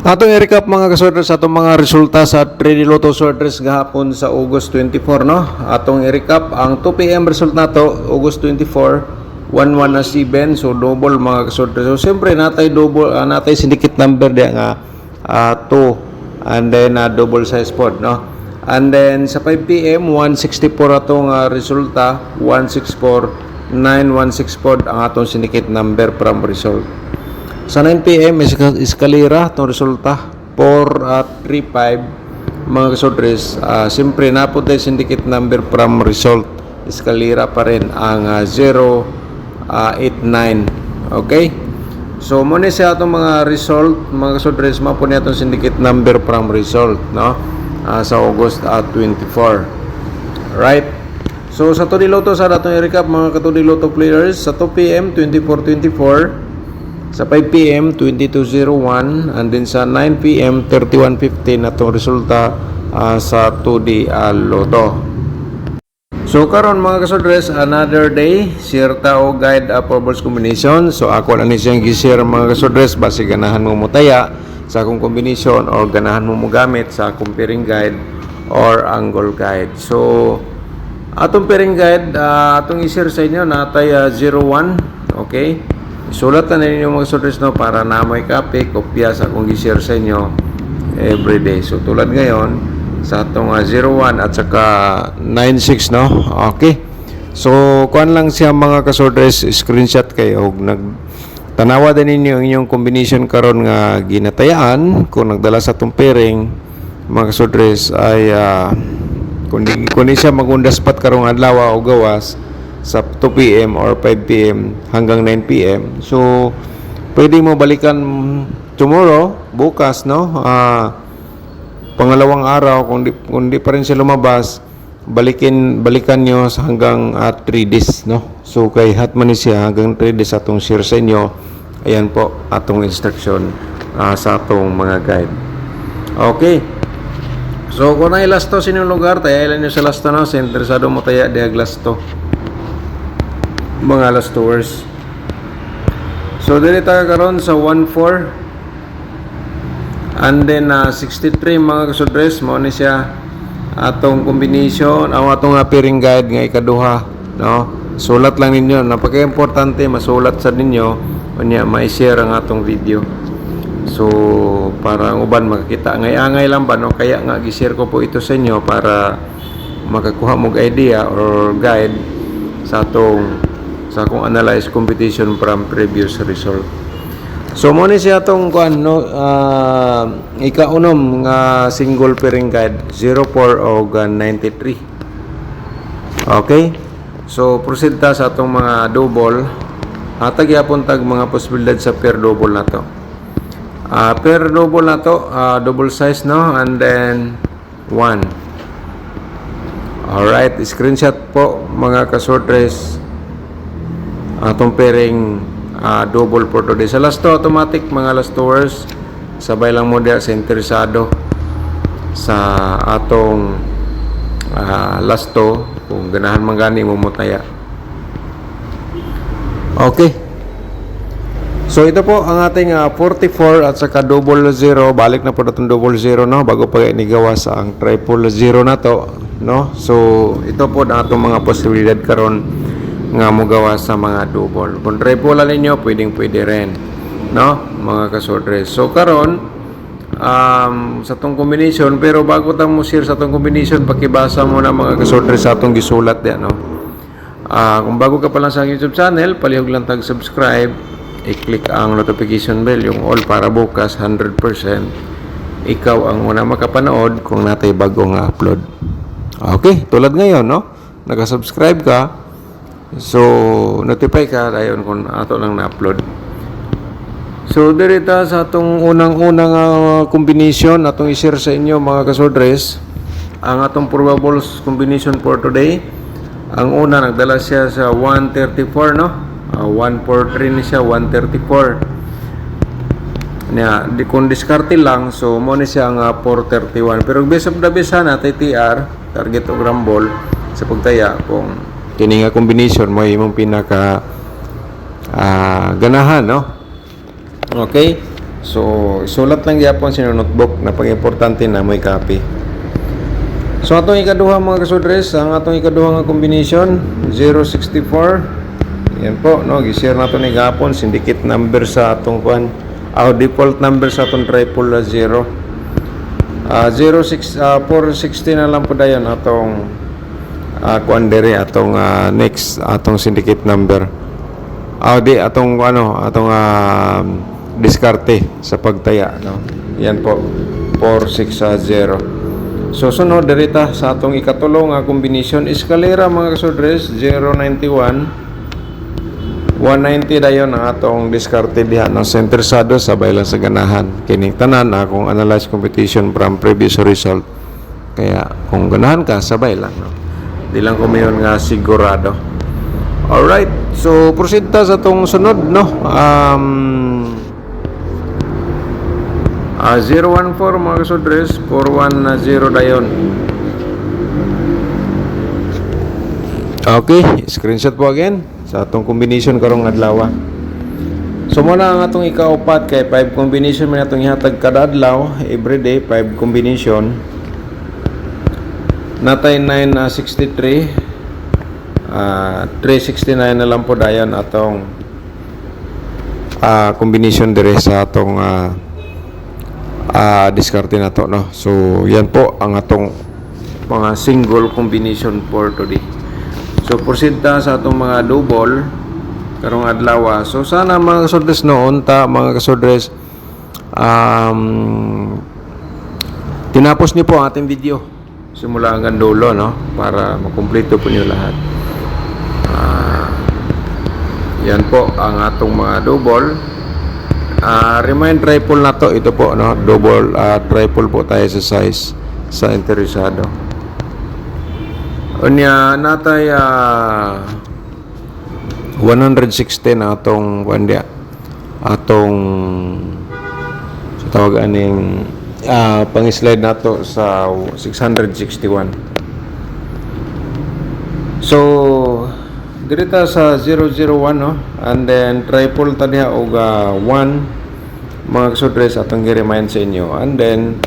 Atong i-recap mga kasorters atong mga resulta sa 3D Lotto sorters gahapon sa August 24 no. Atong i-recap ang 2 PM result nato August 24 11 na 7 so double mga kasorters. So siyempre natay double natay syndicate number dia nga 2 and then double size pod no. And then sa 5 PM 164 atong resulta 164 916 pod ang atong syndicate number from result. Sa 9 PM eskalera itong resulta 435 mga kasorters. Siyempre napunta yung syndicate number from result eskalera pa rin ang 089. Okay, so muna siya itong mga result mga kasorters mapunta itong syndicate number from result no? Sa August 24 right. So sa 2D Lotto sa datong i-recap mga ka-2D Lotto players sa 2 PM 2424, sa 5 PM 2201, and then sa 9 PM 3115 atong resulta sa 2D Lotto. So karon mga kasorters another day share ta o guide for balls combination. So ako na ni siyang gi-share mga kasorters base ganahan mo mutaya sa akong combination or ganahan mo gamit sa akong pairing guide or angle guide. So atong pairing guide atong i-share sa inyo natay 01. Okay, sulat na ninyo mga sorters no para na may copy kopya sa akong i-share sa inyo everyday. So tulad ngayon sa atong 01 at saka 96 no. Okay, so kuan lang siya mga kasorters, screenshot kayo og tanawa din ninyo ang inyong combination karon nga ginatayaan kung nagdala sa atong pairing mga kasorters ay kundi siya magundas-pat karong adlaw o gawas sa 2 PM or 5 PM hanggang 9 PM. So pwede mo balikan tomorrow, bukas no. Pangalawang araw kung di pa rin siya lumabas, balikan nyo hanggang 3 days no. So kay hatman ni siya hanggang 3 days atong share sa inyo. Ayan po atong instruction sa atong mga guide. Okay. So kung ay lasto sa inyong lugar, tayalan nyo sa lasto no. Sa interesado mo taya diag lasto mga lastowers. So dili ta karon sa 14 and then 63 mga kasorters mo ni siya atong combination ang atong pairing guide nga ikaduha no. Sulat lang ninyo, napaka-importante masulat sa ninyo unya mai-share ang atong video. So para ang uban makakita angay-angay lang ba no, kaya nga gi-share ko po ito sa inyo para makakuha mo idea or guide sa akong analyze competition from previous result. So mo ni siya atong kuan no ikaunom nga single pairing guide 04 og 93. Okay, so proceed ta sa atong mga double. Hatag yapon tag mga posibilidad sa pair double na to. Pair double na to, double size no, and then 1. Alright, screenshot po mga kasorters atong pairing double for today. Sa lasto automatic mga lastowers, sabay lang mo dia sa interesado sa atong lasto kung ganahan man gani mo mutaya. Okay. So ito po ang ating 44 at saka double 0. Balik na po natong double 0 no bago pa inigawas ang triple 0 na to no. So ito po ang atong mga posibilidad karon nga mo gawas sa mga double. Kung triple lang ninyo pwede rin no mga kasorters. So karon sa tong combination, pero bago ta mo share sa tong combination pakibasa mo na mga kasorters sa atong gisulat diyan no. Kung bago ka pa lang sa YouTube channel, palihog lang tag subscribe, i-click ang notification bell, yung all para bukas 100% ikaw ang una makapanood kung natay bagong upload. Okay, tulad ngayon no, naka-subscribe ka, so notify ka dayon kung ato lang na-upload. So dirita sa atong unang combination atong i-share sa inyo mga kasorters ang atong probable combination for today. Ang una nagdala siya sa 134 no. 143 ni siya 134 niya di kung diskarte lang, so mo ni siya ang 431, pero best of the best sana TTR target o rumble sa pagtaya kung kini nga combination mo imong pinaka ganahan no. Okay, So isulat lang gyapon sa notebook na pag-importante na may copy. So atong ikaduha mga kasudres, ang atong ikaduha nga combination 064. Yan po, no, gi-share nato ni gapon syndicate number sa atong kuan, default number sa atong triple 0. 460 na lang po dayon atong kuan dere atong next atong syndicate number. Atong atong diskarte sa pagtaya, no. Yan po 460. So sunod dirita sa atong ikatulong nga combination eskalera mga kasudres 091 190 dayon ang atong diskarte diha ng sentersado sabay lang sa ganahan kining tanan akong analyze competition from previous result, kaya kung ganahan ka sabay lang, no? Di lang ko mayon nga sigurado. Alright, so proceed ta sa atong sunod, no. 014 mga kasudres 410 dayon. Okay, screenshot po again sa atong combination karong adlaw. So muna ang atong ikaupat kay 5 combination man atong ihatag kada adlaw, everyday 5 combination. Natay 963 369 na lang po dayon atong combination dire sa atong diskarte na to, no. So yan po ang atong mga single combination for today. So proceed ta sa atong mga double karong adlaw. So sana mga kasudres noon ta mga kasudres tinapos niyo po ang ating video simula hanggang dulo, no, para makumpleto po niyo lahat. Yan po ang atong mga double. Remind triple na to, ito po, no, double triple po tayo sa size sa interesado. Unya natay 116 na atong kuandia atong sa tawag aning pang-slide nato sa 661. So dirita sa 001, no, and then triple ta diha og 1 mga kasudres atong gi-remind sa inyo, and then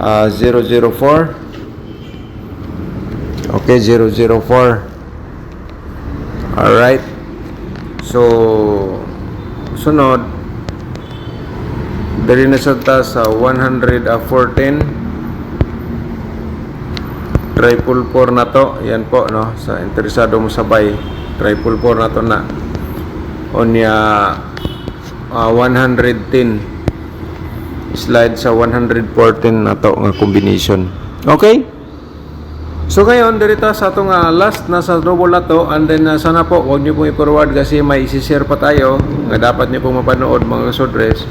004. Okay, 004. Alright, so sunod dali na sa ta sa 114 triple 4 na to. Yan po, no, sa interesado mo sabay triple 4 na to na onya 110 slide sa 114 na to nga combination. Okay, so ngayon dirita sa atong last na sa double na to, and then sana po huwag nyo pong i-forward kasi may isi-share pa tayo nga dapat nyo pong mapanood mga kasudres.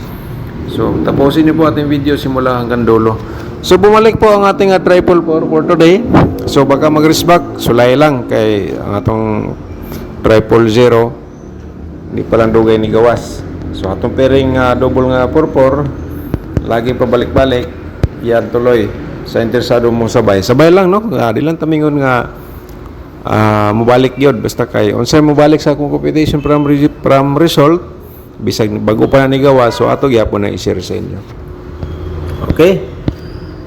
So tapusin nyo po ating video simula hanggang dulo. So bumalik po ang ating triple 4 for today. So baka mag-resback, sulay lang kay ang atong triple 0 hindi pa lang dugay ni gawas. So atong pairing double nga 4-4 lagi pabalik-balik yan tuloy sa interesado mo sabay lang, no. Di lang tamingon nga mubalik yun basta kay unsay mubalik sa akong competition from result bisag bago pa na ni gawas. So ato gyapon na i-share sa inyo. Okay,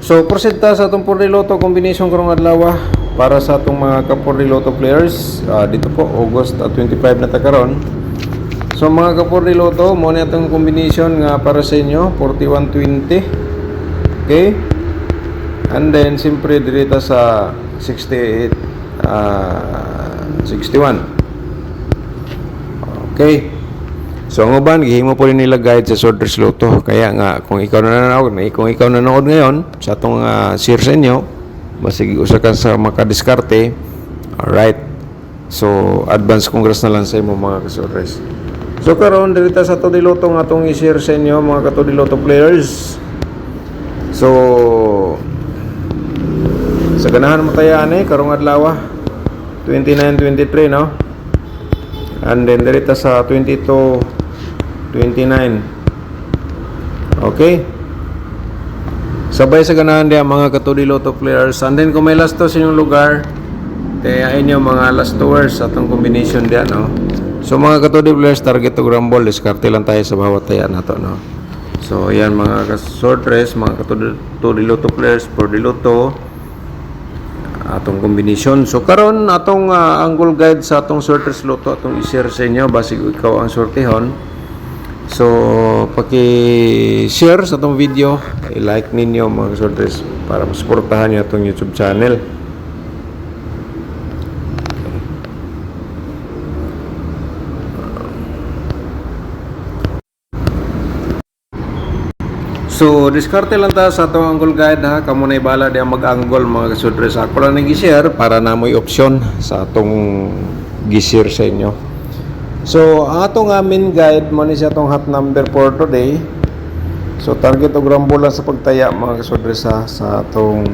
so proceed ta sa atong 4 Loto combination karong adlaw para sa atong mga ka-4 Loto players. Dito po August 25 na ta karon. So mga ka-4 Loto mo na atong combination nga para sa inyo 4120. Okay, and then siyempre dirita sa 68 61. Okay, so ang uban gihimo po nila guide sa Sorters Loto, kaya nga kung ikaw nanood ngayon sa atong share sa inyo, basig usa ka sa makadiskarte. Alright, so advance congrats na lang sa imo mga kasorters. So karon dirita sa Todi Loto nga atong i-share sa inyo mga ka-Todi Loto players. So sa ganahan mo tayo karong adlaw 29-23, no, and then dirita sa 22-29. Okay, sabay sa ganahan diya mga ka-Todi Loto players, and then kung may last to sa inyong lugar kaya inyo mga last tours atong combination diya, no. So mga katudi players, target to grumble, diskarte lang tayo sa bawat taya na to, no? So yan mga ka-short race, mga katudi loto players, for the loto, atong kombinasyon. So karon atong angle guide sa atong short race loto, atong i-share sa inyo, basig ikaw ang sortehon. So paki-share sa atong video, i-like ninyo mga ka-short race para masuportahan niyo atong YouTube channel. So, diskarte lang ta sa atong angle guide ha. Kamo na ibala di ang mag-angle mga kasudres. Ako lang nag-share para na mo'y option sa atong gi-share sa inyo. So, ang atong main guide mo ni siya atong hot number for today. So, target o grambo lang sa pagtaya mga kasudres ha, sa atong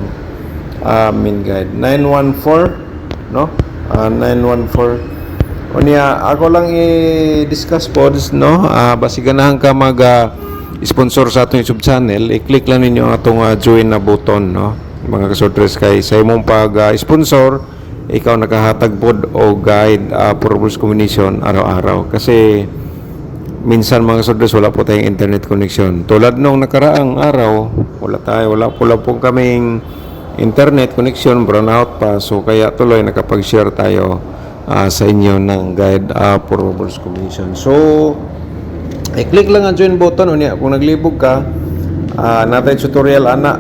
main guide. 914, no? 914. O niya, ako lang i-discuss po, no? Basi ganahan ka sponsor sa atong YouTube channel, i-click lang ninyo atong join na button, no? Mga kasudres, kay sa imong pag-sponsor, ikaw nakahatag pod o guide for rules combination araw-araw. Kasi minsan mga kasudres, wala po tayong internet connection. Tulad nung nakaraang araw, wala po kaming internet connection, brownout pa. So kaya tuloy nakapag-share tayo sa inyo ng guide for rules combination. So i-click lang ang join button unya kung naglibog ka, natay tutorial ana,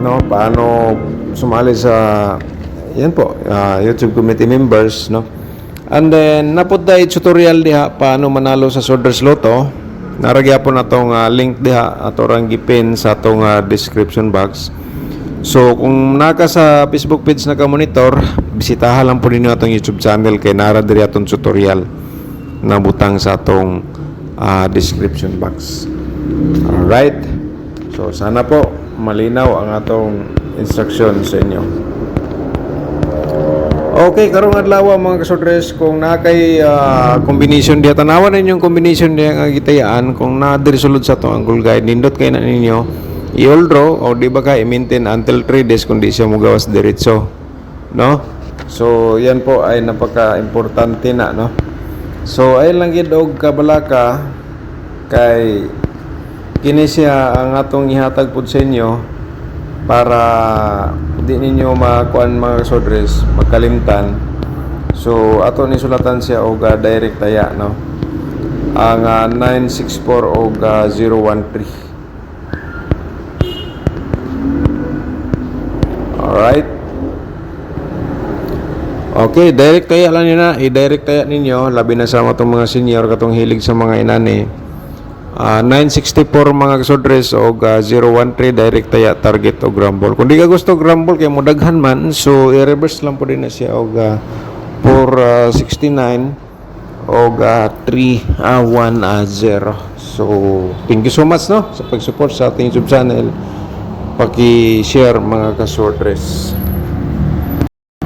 no, paano sumali sa yan po, YouTube community members, no. And then napud tay tutorial diha paano manalo sa Sworders Lotto. Naragya po na tong link diha ato rang gipin sa atong description box. So kung naka sa Facebook page na ka monitor, bisitahan lang po ninyo atong YouTube channel kay nara diri atong tutorial na butang sa atong description box. Alright. So sana po malinaw ang atong instruction sa inyo. Okay, karong adlaw mga kasudres, kung nakay combination diya, tanawan ninyong combination diya nga gitayaan, kung na-resolve sa atong angle guide, nindot kay na ninyo i-all draw o di ba ka i-maintain until 3 days kung di siya mugawas diretso, no? So yan po ay napaka-importante na, no? So ay lang gid og kabalaka kay kini siya ang atong ihatag pud sa inyo para di ninyo makuan mga kasudres magkalimtan. So ato ni sulatan siya og direct taya, no? Ang 964 og 013. Alright. Okay, direct taya lang nyo na. I-direct taya ninyo. Labi na sa itong mga senior katong hilig sa mga inani. 964 mga kasudres o 013 direct taya target o grumble. Kung di ka gusto grumble kaya mo daghan man, so i-reverse lang po din na siya o 469 o 310. So thank you so much, no, sa pag-support sa ating YouTube channel. Paki-share mga kasudres.